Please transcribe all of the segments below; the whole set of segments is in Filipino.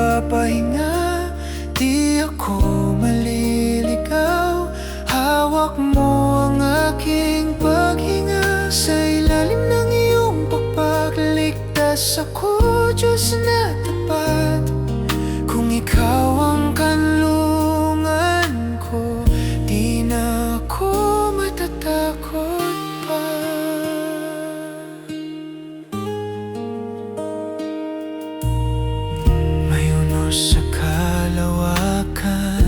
magpapahinga, di ako maliligaw. Hawak mo ang aking paghinga, sa ilalim ng iyong pagpagligtas ako, Diyos na tapat. Kung ikaw ang kanlungan ko, di na ako matatakot pa. May unos sa kalawakan,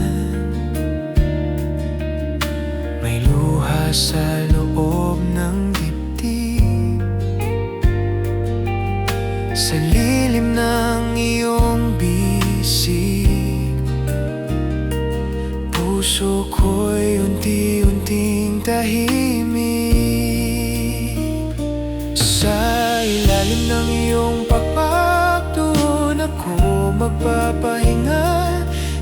may luha sa loob ng dibdib. Sa lilim ng iyong bisig, puso ko'y unti-unting tahimik. Sa ilalim ng iyong pakpak, doon ako magpapahinga,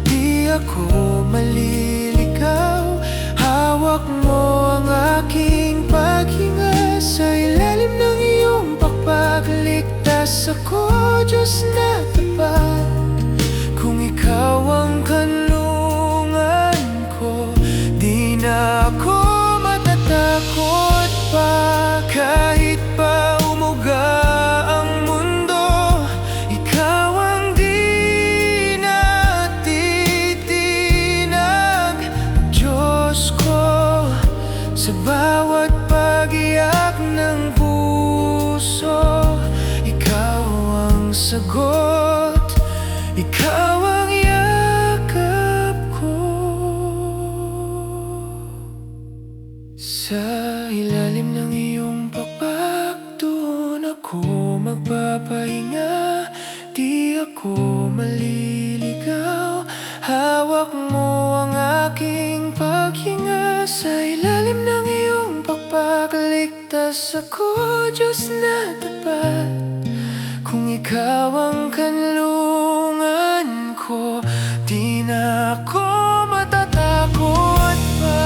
di ako maliligaw. Hawak mo ang aking paghinga, sa ilalim ng iyong pakpagligtas ako, Diyos na tapat. Kung ikaw ang kanlungan ko, di na ako matatakot pa. Kahit pa umuga ang mundo, ikaw ang di natitinag. Diyos ko, sa bawat pag-iyak ng puso, ikaw ang sagot, ikaw ang yakap ko. Sa ilalim ng iyong pakpak, doon ako magpapahinga, di ako maliligaw. Hawak mo ang aking paghinga, sa ilalim ng iyong pakpagligtas ako, Diyos na tapat. Kung ikaw ang kanlungan ko, di na ako matatakot pa.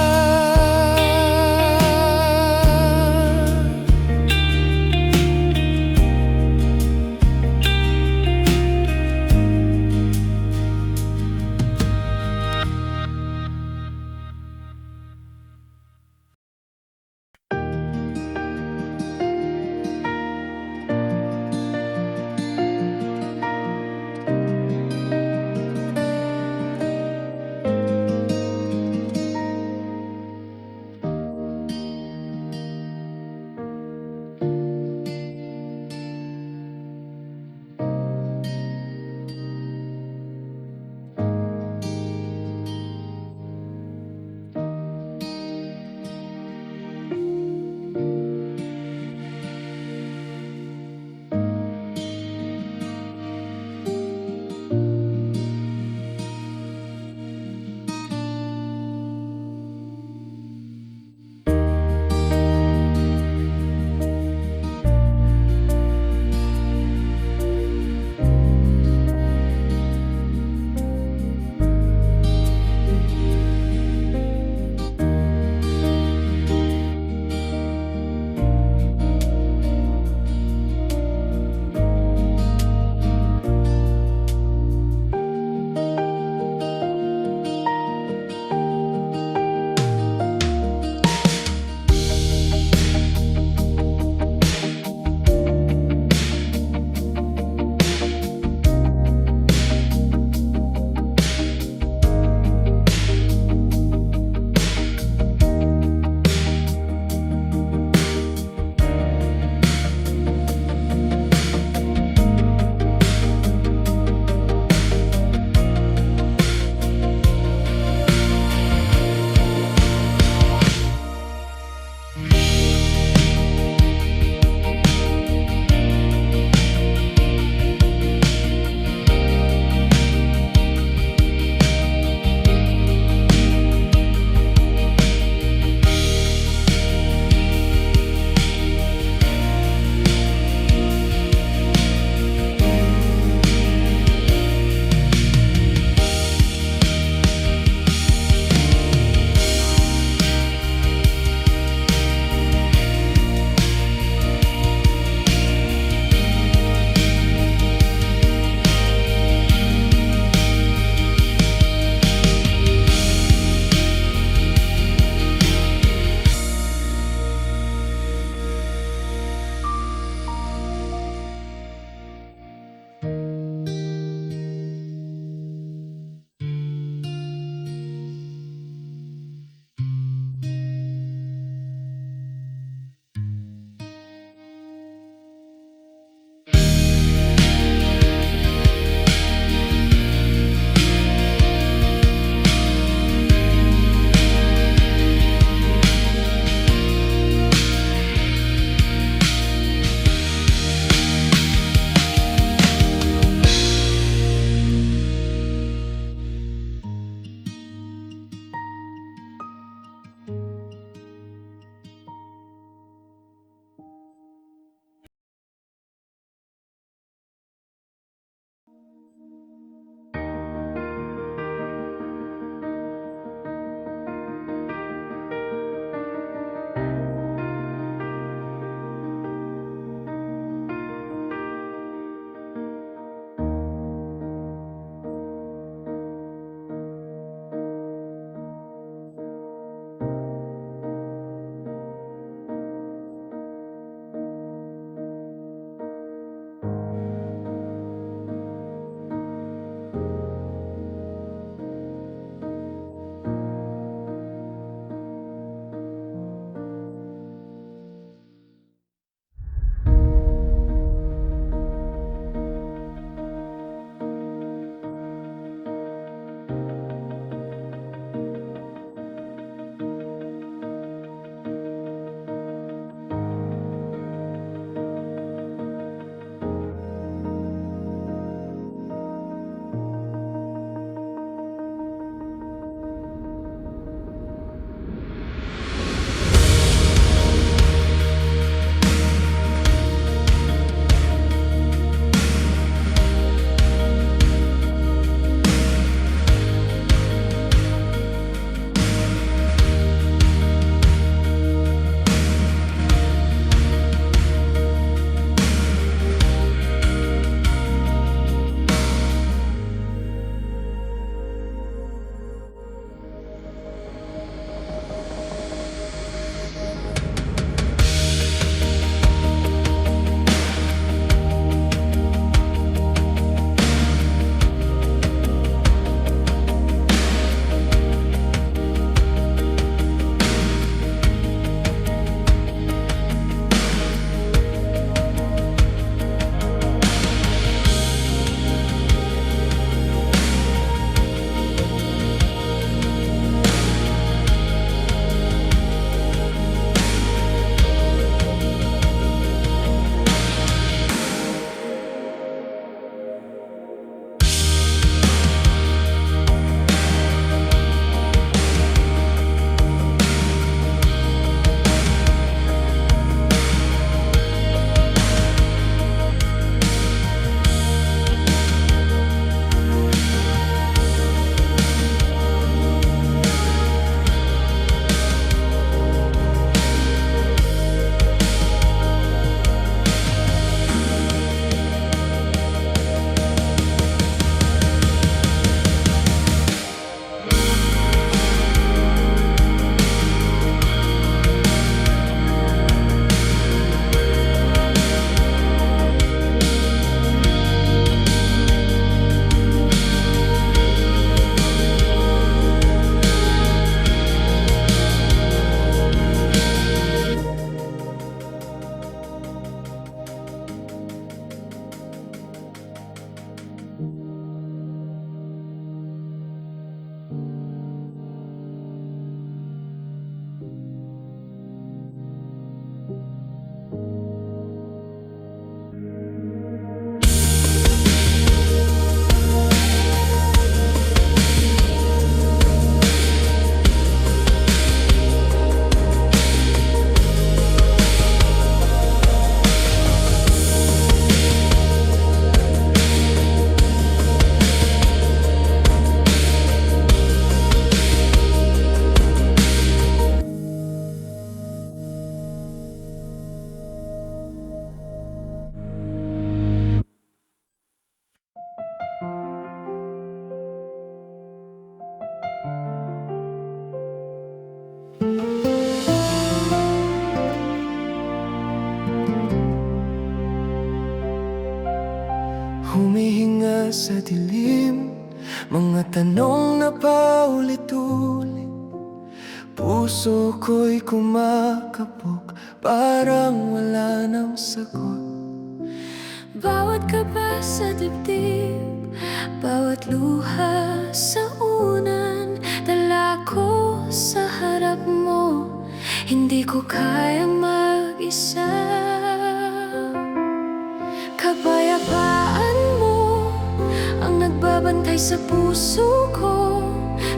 mga tanong na paulit-ulit. Puso ko'y kumakabog, parang wala nang sagot. Bawat kaba sa dibdib, bawat luha sa unan, dala ko sa harap mo, hindi ko kayang mag-isa. Kapayapaan mo ang nagbabantay sa puso ko,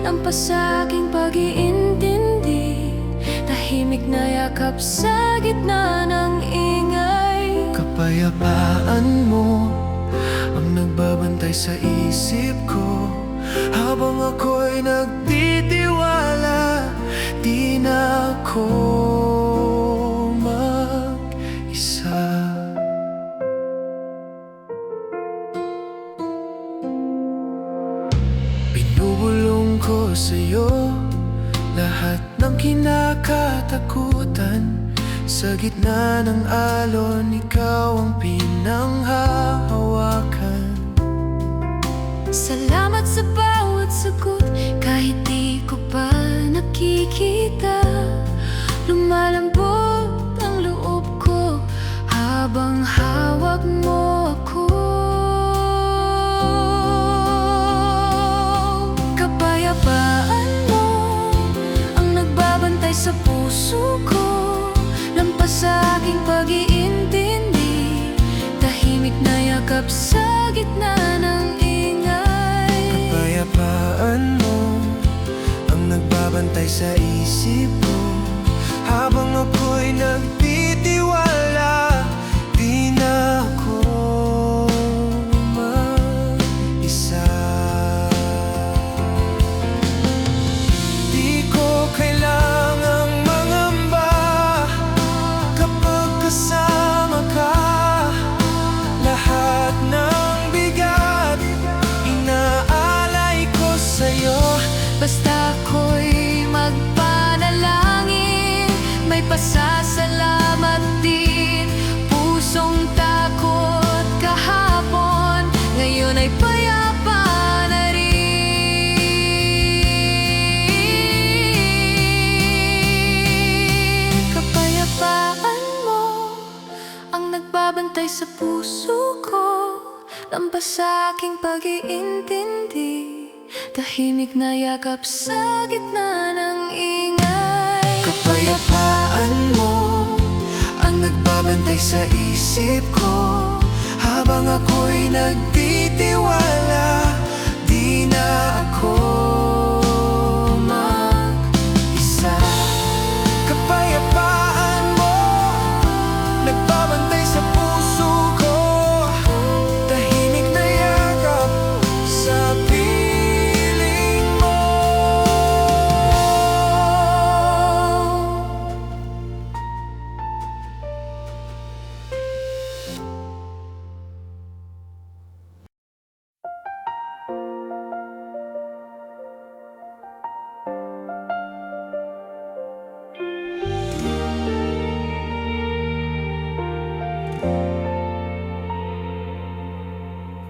lampas sa aking pag-iintindi, tahimik na yakap sa gitna ng ingay. Kapayapaan mo ang nagbabantay sa isip ko, habang ako'y nagtitiwala, di na ako mag-isa. Binubulong ko sa'yo lahat ng kinakatakutan. Sa gitna ng alon, ikaw ang pinanghahawakan. Salamat sa bawat sagot, kahit di ko pa nakikita. Lumalambot ang loob ko habang hawak mo ako. Kapayapaan mo ang nagbabantay sa puso ko, lampas sa aking pag-iintindi, tahimik na yakap sa gitna ng ingay. Kapayapaan mo ang nagbabantay sa isip ko, habang ako'y nagtitiwala, di na ako mag-isa. Di ko kailangang mangamba kapag kasama ka. Lahat ng bigat inaalay ko sa'yo. Basta ako'y magpanalangin, may pasasalamat din. Pusong takot kahapon, ngayon ay payapa na rin. Kapayapaan mo ang nagbabantay sa puso ko, lampas sa aking pag-iintindi, tahimik na yakap sa gitna ng ingay. Kapayapaan mo ang nagbabantay sa isip ko, habang ako'y nagtitiwala, di na ako mag-isa. Kapayapaan mo nagbabantay sa puso ko, tahimik na yakap sa piling mo.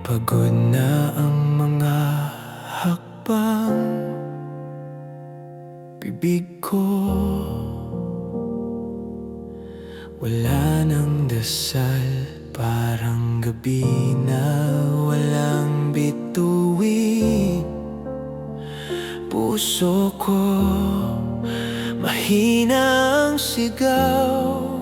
Pagod na ang mga hakbang, bibig ko wala nang dasal, parang gabi na walang bituin. Puso ko mahina ang sigaw,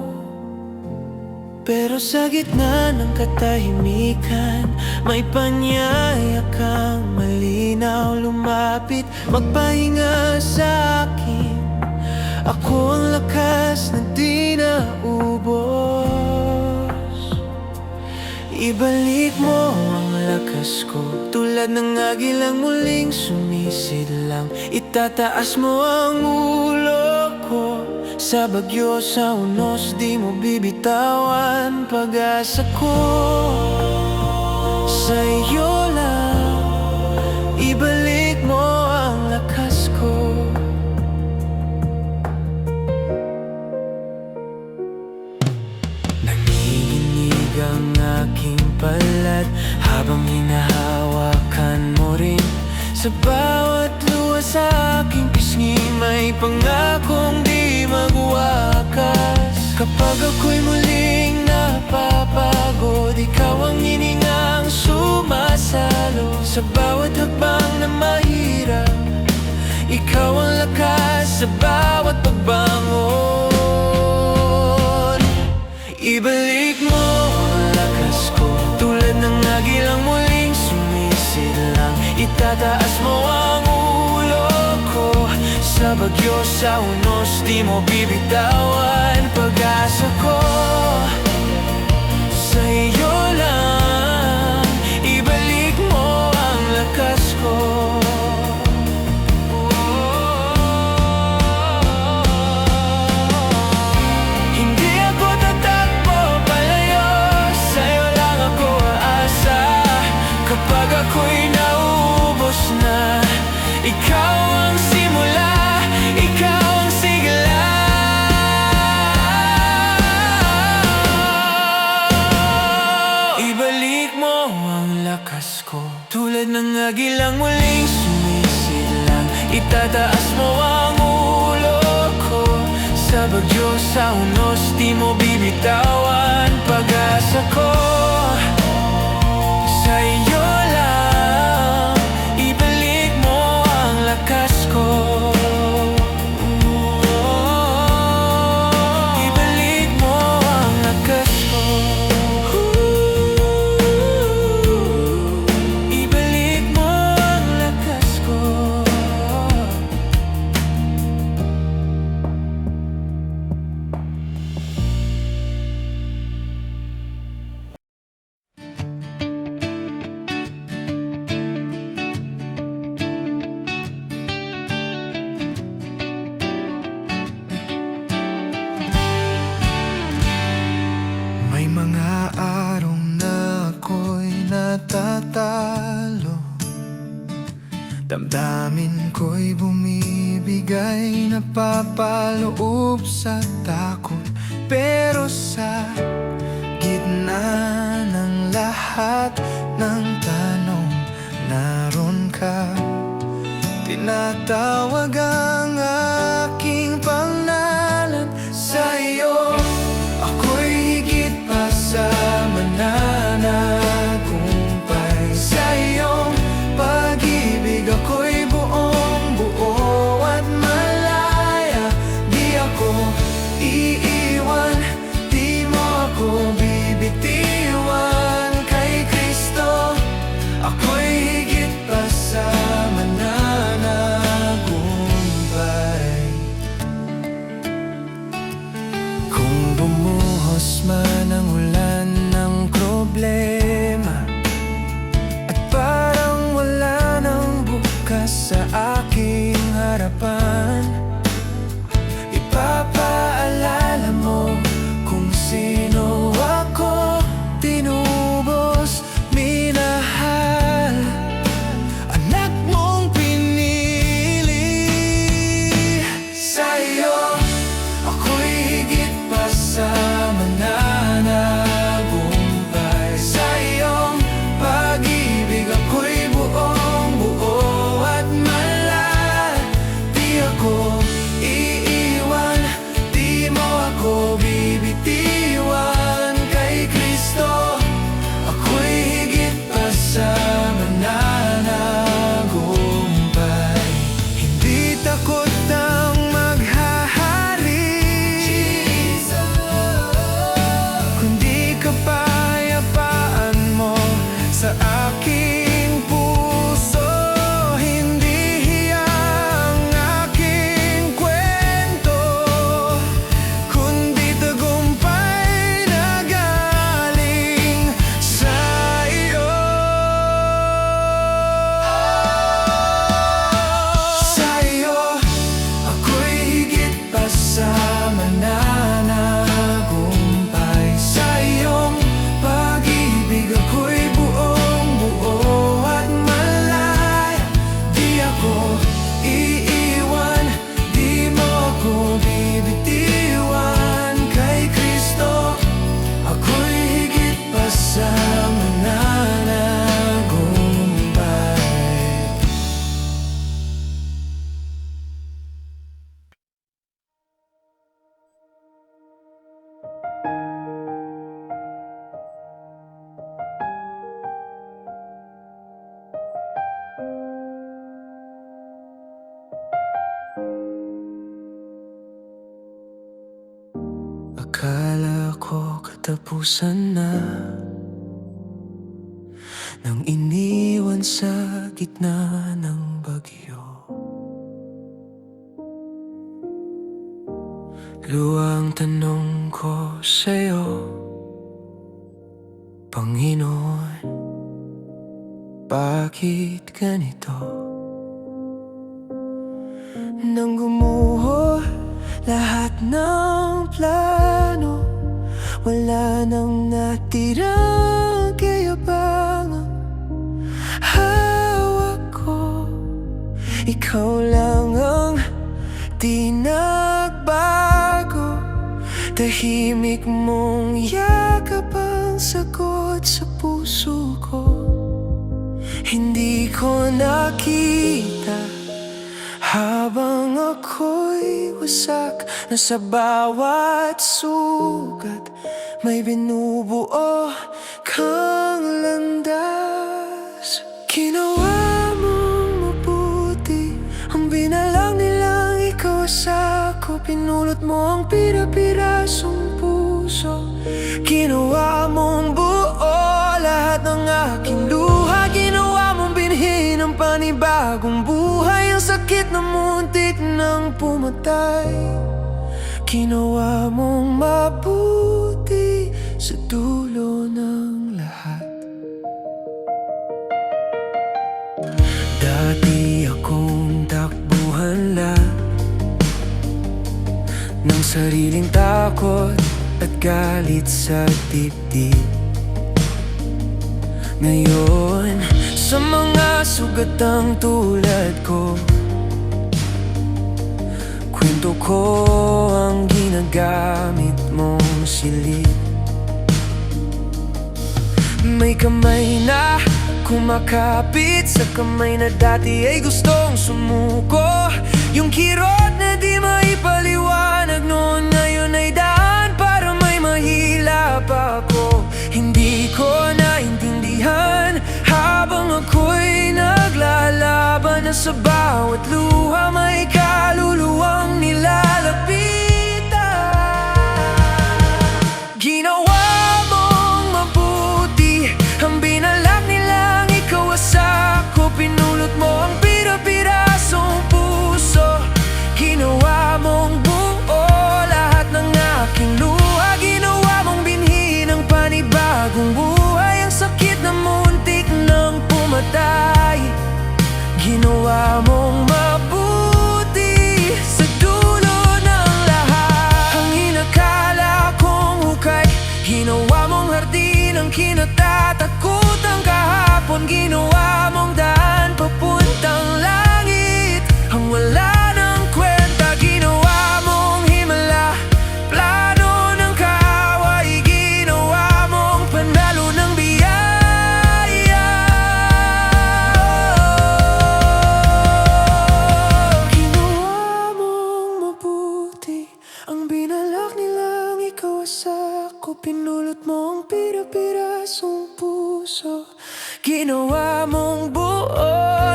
pero sa gitna ng katahimikan, may panyaya kang malinaw lumapit, magpahinga sa akin. Ako ang lakas na di naubos. Ibalik mo ang lakas ko, tulad ng agilang muling sumisidlang. Itataas mo ang ulo ko, sa bagyo, sa unos, di mo bibitawan pag-asa ko. Sa iyo lang, ibalik mo ang lakas ko. Nanginginig ang aking palad, habang hinahawakan mo rin Sa bawat luha sa aking pisngi may pangakong di magwakas. Kapag ako'y muling napapagod, ikaw ang hiningang sumasalo. Sa bawat hakbang na mahirap, ikaw ang lakas sa bawat pagbangon. Ibalik mo ang lakas ko, tulad ng agilang muling sumisidlang. Itataas mo ang ulo ko, sa bagyo, sa unos, di mo bibitawan. Pag-asa ko sa iyo lang, ibalik mo ang lakas ko. Hindi ako tatakbo palayo, sa'yo lang ako aasa. Kapag ako'y naubos na, ikaw ang simula, ikaw ang sigla. Ibalik mo ang lakas ko, tulad ng agilang muling sumisidlang. Itataas mo ang ulo ko, sa bagyo, sa unos, di mo bibitawan. Pag-asa ko sa iyo lang, ibalik mo ang lakas ko. Ibalik mo ang lakas ko. Ibalik mo ang lakas ko. May mga araw na ako'y natatalo, damdamin ko'y bumibigay, napapaloob sa takot. Pero sa gitna ng lahat ng tanong, naroon ka. Tinatawag ang aking pangalan sa iyo. Ako'y higit pa sa mananagumpay. Sa iyong pag-ibig ako'y buong buo at malaya. Di ako iiwan, di mo ako bibitiwan. Kay Kristo ako'y higit pa sa mananagumpay. katapusan na nang iniwan sa gitna ng bagyo. Luwang tanong ko sa'yo, Panginoon, bakit ganito? Nang gumuho lahat ng plano, wala nang natirang kayabangang hawak ko. Ikaw lang ang di nagbago, tahimik mong yakap ang sagot sa puso ko. Hindi ko nakita habang ako'y wasak na sa bawat sugat, may binubuo kang landas. Ginawa mong mabuti ang binalang nilang ikaw sako, pinulot mo ang pira-pirasong puso. Ginawa mong buo lahat ng aking luha, ginawa mong binhi ng panibagong buhay. Ang sakit na muntik nang pumatay, ginawa mong mabuti sa dulo ng lahat. Dati akong takbuhan lang ng sariling takot at galit sa dibdib. Ngayon, sa mga sugatang tulad ko, kwento ko ang ginagamit mong silid. May kamay na kumakapit sa kamay na dati ay gustong sumuko. Yung kirot na di maipaliwanag noon, ngayon ay daan para may mahila pa ako. Hindi ko naintindihan habang ako'y naglalaban na sa bawat luha may kaluluwang nilalapitan. Ginawa mong mabuti ang binalak nilang ikaw asako, pinulot mo ang pira-pirasong puso. Ginawa mong buo lahat ng aking luha, ginawa mong binhi ng panibagong buhay. Ang sakit na muntik nang pumatay, ginawa mong mabuti sa dulo ng lahat. Ang inakala kong hukay, ginawa mong hardin. Ang kinatatakutang kahapon, ginawa mong daan papuntang langit. Ang wala ng kwenta, ginawa mong himala. Plano ng kaaway, ginawa mong panalo ng biyaya. Ginawa mong mabuti ang binalak nilang ikaw asako, pinulot mo ang pira-pirasong puso. Ginawa mong buo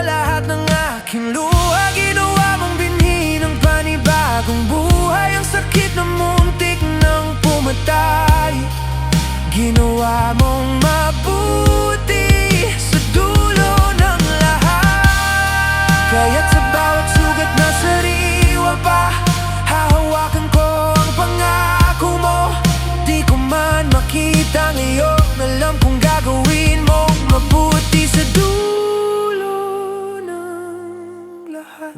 lahat ng aking luha, ginawa mong binhi ng panibagong buhay. Ang sakit na muntik nang pumatay, ginawa mong mabuti sa dulo ng lahat. Kaya't sa bawat sugat na sariwa pa, hahawakan ko ang pangako mo. Di ko man makita ngayon, alam kong gagawin mong mabuti sa dulo ng lahat.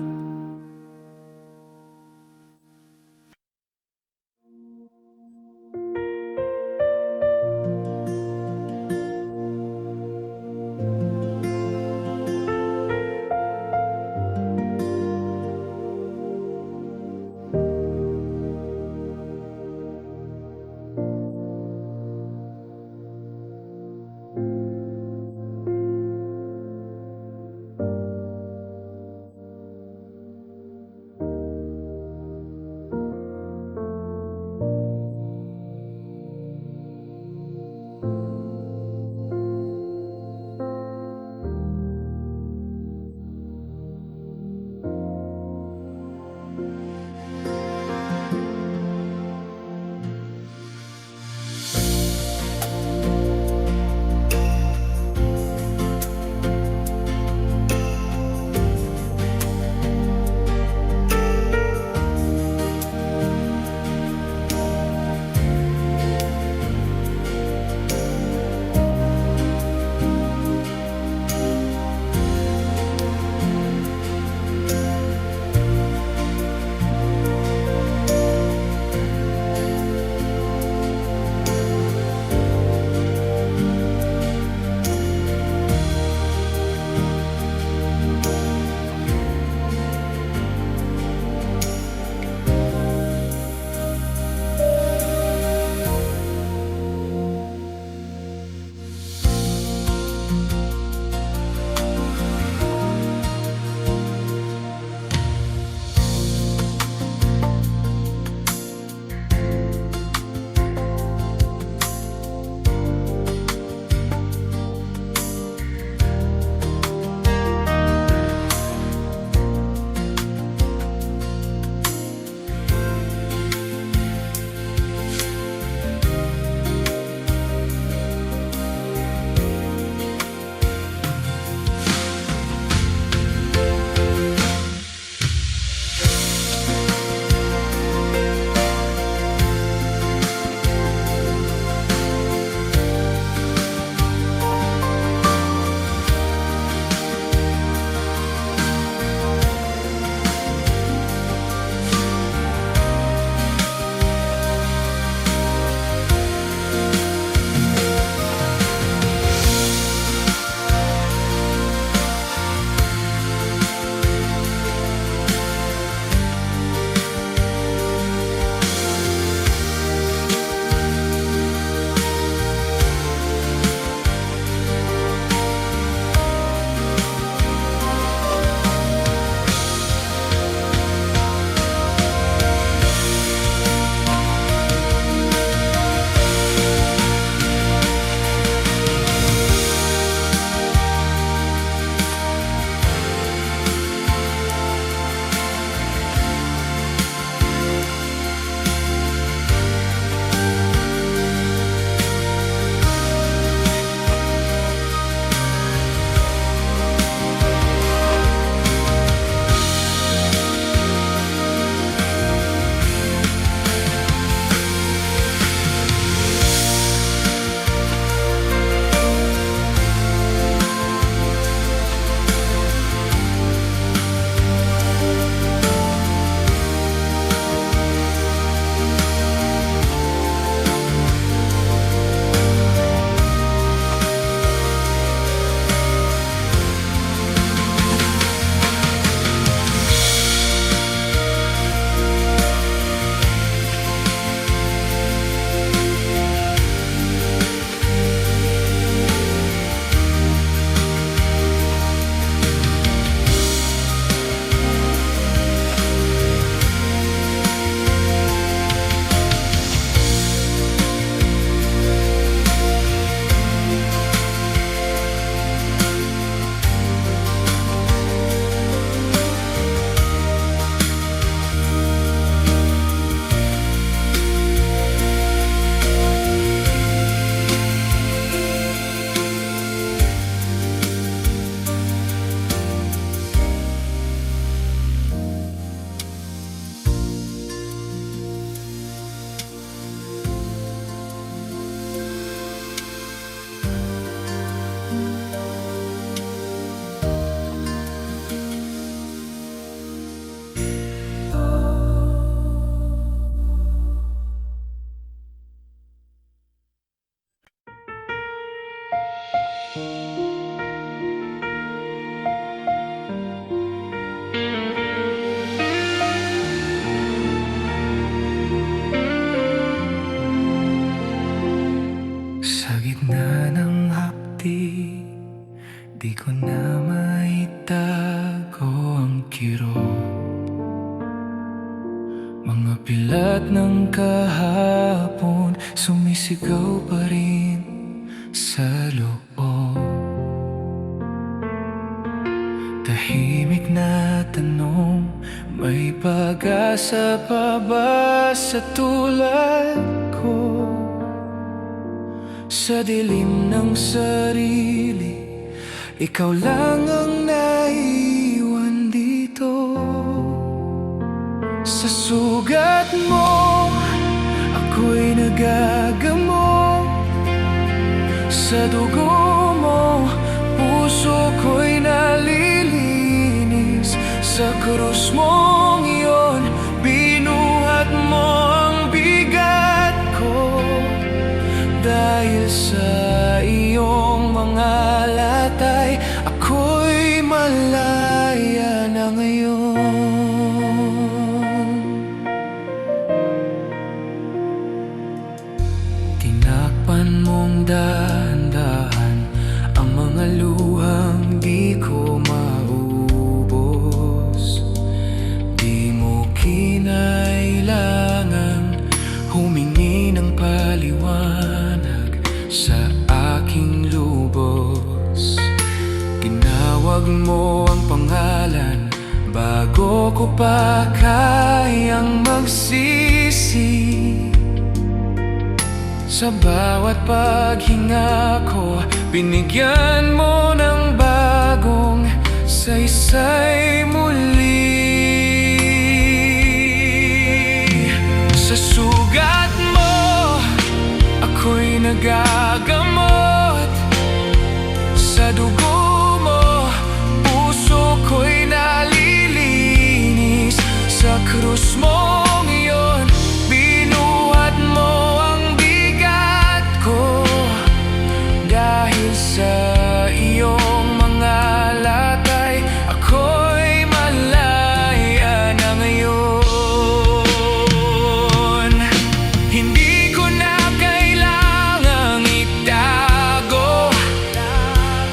kirot. Mga pilat ng kahapon sumisigaw pa rin sa loob. Tahimik na tanong, may pag-asa pa ba sa tulad ko? Sa dilim ng sarili, ikaw lang ang naiwan dito. Sa sugat mo, ako'y nagagamot. Sa dugo mo, puso ko'y nalilinis. Sa krus mong iyon, binuhat mo ang bigat ko. Dahil sa iyong mga latay, ako'y malaya na ngayon. Tinakpan mong dahan-dahan ang mga luhang di ko maubos. Di mo kinailangan humingi ng paliwanag sa aking lubos. Tinawag mo ang pangalan bago ko pa kayang magsisi. Sa bawat paghinga ko, binigyan mo ng bagong saysay muli. Sa sugat mo, ako'y nagagamot. Sa dugo mo, puso ko'y nalilinis. Sa krus mong iyon, binuhat mo ang bigat ko. Dahil sa iyong mga latay, ako'y malaya na ngayon. Hindi ko na kailangang itago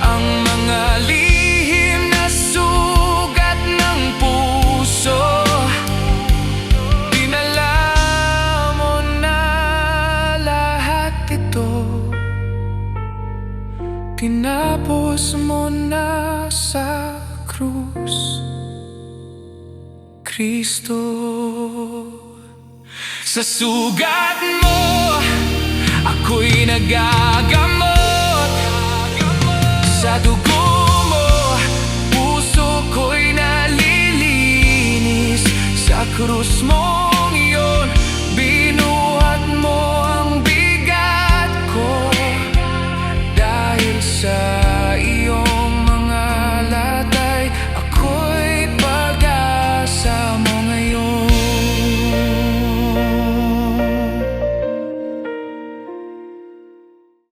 ang mga lihim na sugat ng puso. Dinala mo na lahat ito. Tinapos mo na sa krus, Kristo. Sa sugat mo, ako'y nagagamot. Sa dugo mo, puso ko'y nalilinis. Sa krus mo,